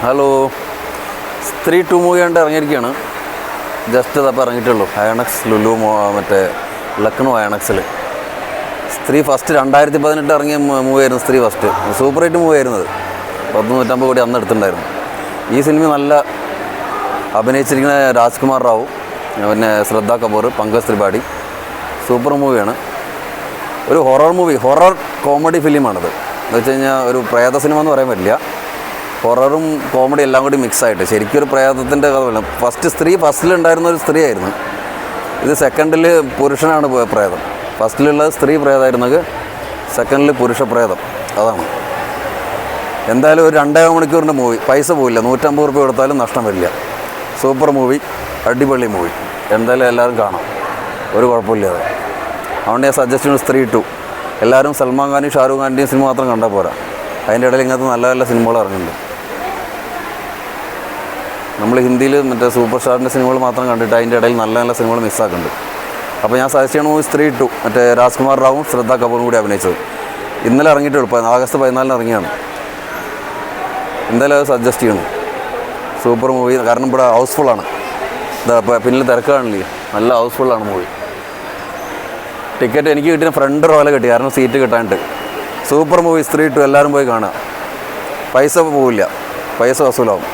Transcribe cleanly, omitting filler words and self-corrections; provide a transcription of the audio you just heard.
Hello, സ്ത്രീ 2 movie കണ്ട് ഇറങ്ങിയിരിക്കുകയാണ്. ജസ്റ്റ് അതപ്പോൾ ഇറങ്ങിയിട്ടുള്ളൂ. അയണക്സ് ലുലു മറ്റേ ലക്നൗ അയണക്സിൽ. സ്ത്രീ ഫസ്റ്റ് 2018 ഇറങ്ങിയ മൂവി ആയിരുന്നു. സ്ത്രീ ഫസ്റ്റ് സൂപ്പർ ഹിറ്റ് മൂവി ആയിരുന്നത്. 150 കോടി അന്ന് എടുത്തിട്ടുണ്ടായിരുന്നു. ഈ സിനിമ നല്ല അഭിനയിച്ചിരിക്കുന്ന രാജ്കുമാർ റാവു, പിന്നെ ശ്രദ്ധ കപൂർ, പങ്കജ് ത്രിപാഠി. സൂപ്പർ മൂവിയാണ്. ഒരു ഹൊറർ കോമഡി ഫിലിമാണിത്. എന്ന് വെച്ച് കഴിഞ്ഞാൽ ഒരു പ്രേത സിനിമ എന്ന് പറയാൻ പറ്റില്ല. ഹൊററും കോമഡി എല്ലാം കൂടി മിക്സായിട്ട് ശരിക്കും ഒരു പ്രേതത്തിൻ്റെ കഥ പോലെ. ഫസ്റ്റിലുണ്ടായിരുന്ന ഒരു സ്ത്രീ ആയിരുന്നു. ഇത് സെക്കൻഡിൽ പുരുഷനാണ് പ്രേതം. ഫസ്റ്റിലുള്ളത് സ്ത്രീ പ്രേതമായിരുന്നത്, സെക്കൻഡിൽ പുരുഷ പ്രേതം. അതാണ്. എന്തായാലും ഒരു 2.5 മണിക്കൂറിൻ്റെ മൂവി. പൈസ പോയില്ല, 150 രൂപ കൊടുത്താലും നഷ്ടം വരില്ല. സൂപ്പർ മൂവി, അടിപൊളി മൂവി. എന്തായാലും എല്ലാവരും കാണാം, ഒരു കുഴപ്പമില്ലാതെ. അതുകൊണ്ട് ഞാൻ സജസ്റ്റ് ചെയ്യുന്നു സ്ത്രീ 2. എല്ലാവരും സൽമാൻ ഖാനും ഷാരൂഖ് ഖാൻ്റെയും സിനിമ മാത്രം കണ്ടാൽ പോരാ. അതിൻ്റെ ഇടയിൽ ഇങ്ങനത്തെ നല്ല നല്ല സിനിമകൾ ഇറങ്ങുന്നുണ്ട്. നമ്മൾ ഹിന്ദിയിൽ മറ്റേ സൂപ്പർ സ്റ്റാറിൻ്റെ സിനിമകൾ മാത്രം കണ്ടിട്ട് അതിൻ്റെ ഇടയിൽ നല്ല നല്ല സിനിമകൾ മിസ്സാക്കുന്നുണ്ട്. അപ്പോൾ ഞാൻ സജസ്റ്റ് ചെയ്യണ മൂവി സ്ത്രീ 2, മറ്റേ രാജ്കുമാർ റാവും ശ്രദ്ധ കപൂറും കൂടി അഭിനയിച്ചത്. ഇന്നലെ ഇറങ്ങിയിട്ടുള്ളൂ. ആഗസ്റ്റ് 14 ഇറങ്ങിയാണ്. എന്തായാലും അത് സജസ്റ്റ് ചെയ്യണം. Super movie. കാരണം ഇവിടെ ഹൗസ്ഫുള്ളാണ്. ഇതാ പിന്നിൽ തിരക്കാണില്ലേ, നല്ല ഹൗസ്ഫുള്ളാണ് മൂവി. ടിക്കറ്റ് എനിക്ക് കിട്ടിയ ഫ്രണ്ട് റോയിൽ കിട്ടി, കാരണം സീറ്റ് കിട്ടാനിട്ട്. സൂപ്പർ മൂവി സ്ത്രീ 2 എല്ലാവരും പോയി കാണുക. പൈസ പോവില്ല, പൈസ വസൂലാവും.